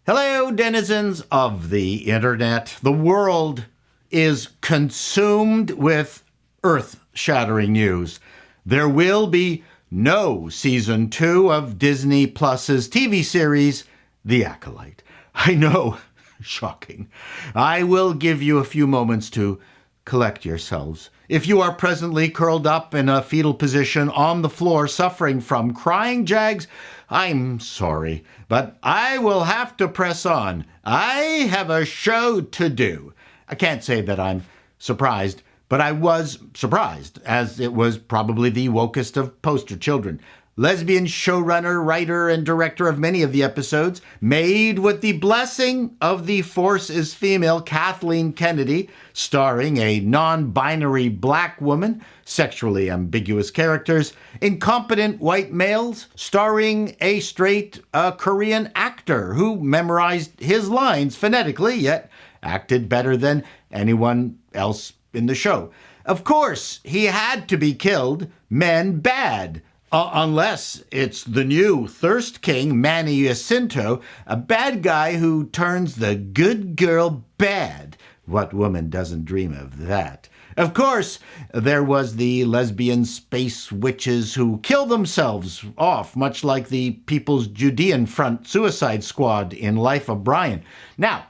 Hello, denizens of the internet. The world is consumed with earth-shattering news. There will be no season 2 of Disney Plus's TV series, The Acolyte. I know, shocking. I will give you a few moments to collect yourselves. If you are presently curled up in a fetal position on the floor suffering from crying jags, I'm sorry, but I will have to press on. I have a show to do. I can't say that I'm surprised, but I was surprised, as it was probably the wokest of poster children. Lesbian showrunner, writer, and director of many of the episodes, made with the blessing of the Force is Female Kathleen Kennedy, starring a non-binary black woman, sexually ambiguous characters, incompetent white males, starring a straight Korean actor who memorized his lines phonetically, yet acted better than anyone else in the show. Of course, he had to be killed, men bad. Unless it's the new Thirst King, Manny Jacinto, a bad guy who turns the good girl bad. What woman doesn't dream of that? Of course, there was the lesbian space witches who kill themselves off, much like the People's Judean Front Suicide Squad in Life of Brian. Now,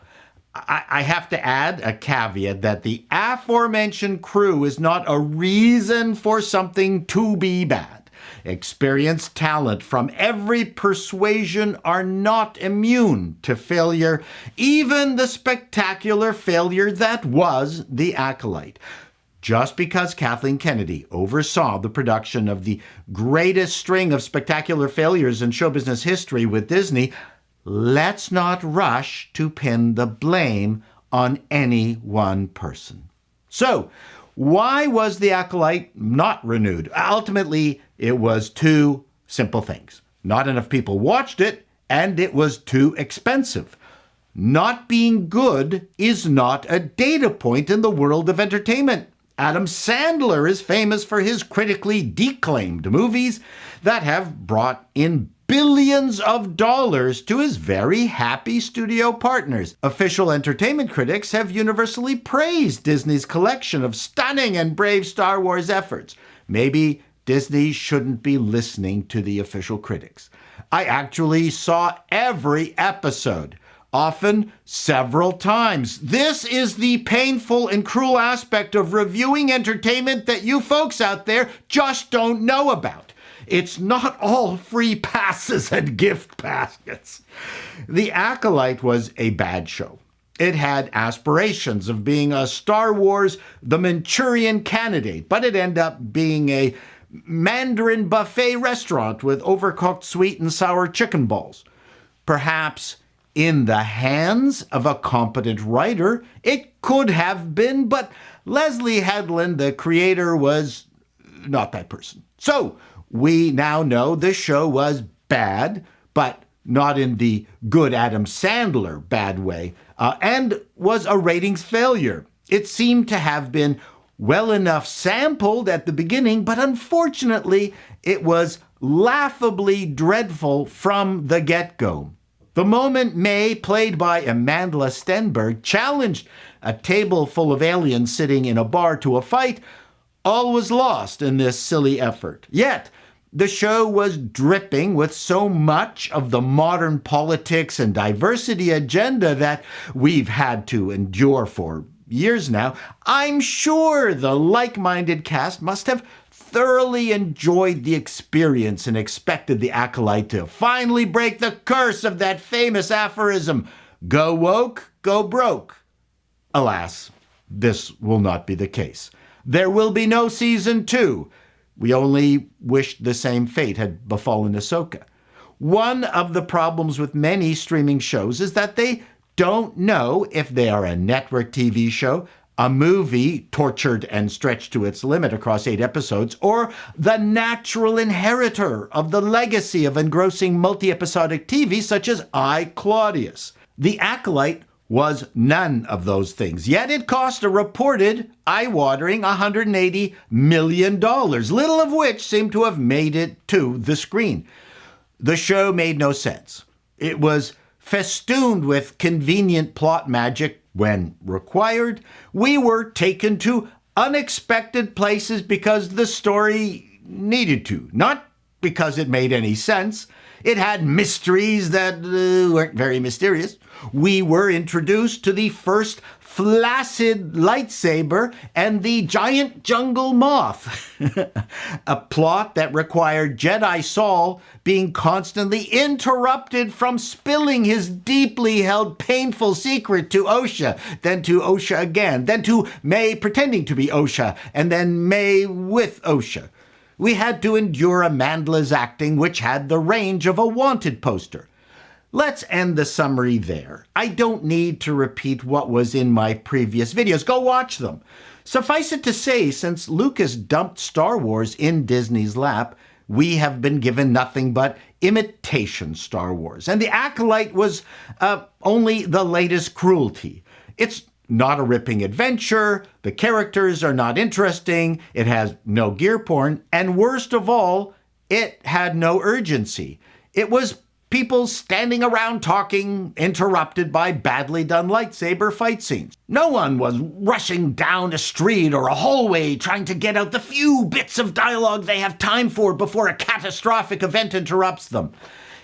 I have to add a caveat that the aforementioned crew is not a reason for something to be bad. Experienced talent from every persuasion are not immune to failure, even the spectacular failure that was The Acolyte. Just because Kathleen Kennedy oversaw the production of the greatest string of spectacular failures in show business history with Disney, let's not rush to pin the blame on any one person. So, why was The Acolyte not renewed? Ultimately, it was two simple things. Not enough people watched it, and it was too expensive. Not being good is not a data point in the world of entertainment. Adam Sandler is famous for his critically declaimed movies that have brought in billions of dollars to his very happy studio partners. Official entertainment critics have universally praised Disney's collection of stunning and brave Star Wars efforts. Maybe Disney shouldn't be listening to the official critics. I actually saw every episode, often several times. This is the painful and cruel aspect of reviewing entertainment that you folks out there just don't know about. It's not all free passes and gift baskets. The Acolyte was a bad show. It had aspirations of being a Star Wars The Manchurian Candidate, but it ended up being a Mandarin buffet restaurant with overcooked sweet and sour chicken balls. Perhaps in the hands of a competent writer, it could have been, but Leslie Headland, the creator, was not that person. So, we now know this show was bad, but not in the good Adam Sandler bad way, and was a ratings failure. It seemed to have been well enough sampled at the beginning, but unfortunately, it was laughably dreadful from the get-go. The moment May, played by Amanda Stenberg, challenged a table full of aliens sitting in a bar to a fight, all was lost in this silly effort. Yet, the show was dripping with so much of the modern politics and diversity agenda that we've had to endure for years now. I'm sure the like-minded cast must have thoroughly enjoyed the experience and expected The Acolyte to finally break the curse of that famous aphorism, go woke, go broke. Alas, this will not be the case. There will be no season 2. We only wish the same fate had befallen Ahsoka. One of the problems with many streaming shows is that they don't know if they are a network TV show, a movie tortured and stretched to its limit across 8 episodes, or the natural inheritor of the legacy of engrossing multi-episodic TV such as I, Claudius. The Acolyte was none of those things. Yet it cost a reported, eye-watering $180 million, little of which seemed to have made it to the screen. The show made no sense. It was festooned with convenient plot magic when required. We were taken to unexpected places because the story needed to, not because it made any sense. It had mysteries that weren't very mysterious. We were introduced to the first flaccid lightsaber and the giant jungle moth. A plot that required Jedi Saul being constantly interrupted from spilling his deeply held painful secret to Osha, then to Osha again, then to May pretending to be Osha, and then May with Osha. We had to endure Amandla's acting, which had the range of a wanted poster. Let's end the summary there. I don't need to repeat what was in my previous videos. Go watch them. Suffice it to say, since Lucas dumped Star Wars in Disney's lap, we have been given nothing but imitation Star Wars. And the Acolyte was only the latest cruelty. It's not a ripping adventure, the characters are not interesting, it has no gear porn, and worst of all, it had no urgency. It was people standing around talking, interrupted by badly done lightsaber fight scenes. No one was rushing down a street or a hallway trying to get out the few bits of dialogue they have time for before a catastrophic event interrupts them.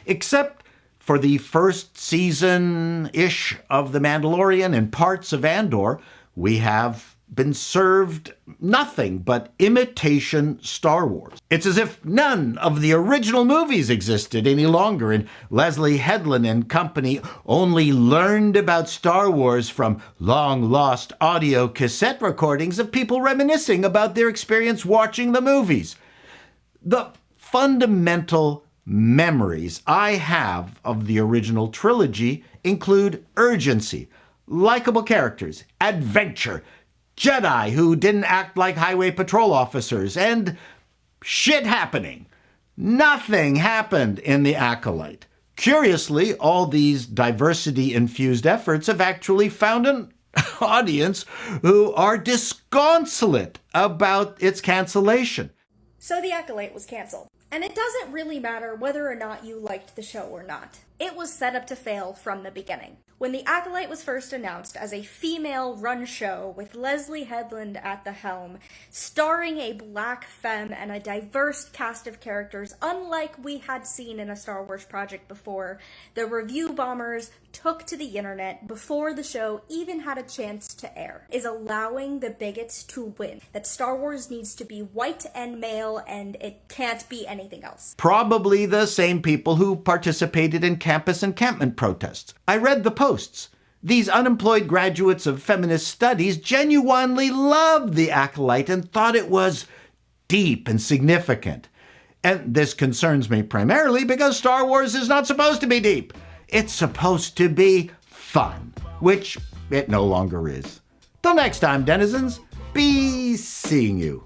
Except for the first season-ish of The Mandalorian and parts of Andor, we have been served nothing but imitation Star Wars. It's as if none of the original movies existed any longer, and Leslie Headland and company only learned about Star Wars from long-lost audio cassette recordings of people reminiscing about their experience watching the movies. The fundamental memories I have of the original trilogy include urgency, likable characters, adventure, Jedi who didn't act like highway patrol officers, and shit happening. Nothing happened in The Acolyte. Curiously, all these diversity-infused efforts have actually found an audience who are disconsolate about its cancellation. So The Acolyte was canceled. And it doesn't really matter whether or not you liked the show or not. It was set up to fail from the beginning. When The Acolyte was first announced as a female-run show with Leslie Headland at the helm, starring a black femme and a diverse cast of characters unlike we had seen in a Star Wars project before, the review bombers took to the internet before the show even had a chance to air, is allowing the bigots to win. That Star Wars needs to be white and male and it can't be anything else. Probably the same people who participated in campus encampment protests. I read the posts. These unemployed graduates of feminist studies genuinely loved The Acolyte and thought it was deep and significant. And this concerns me primarily because Star Wars is not supposed to be deep. It's supposed to be fun, which it no longer is. Till next time, denizens, be seeing you.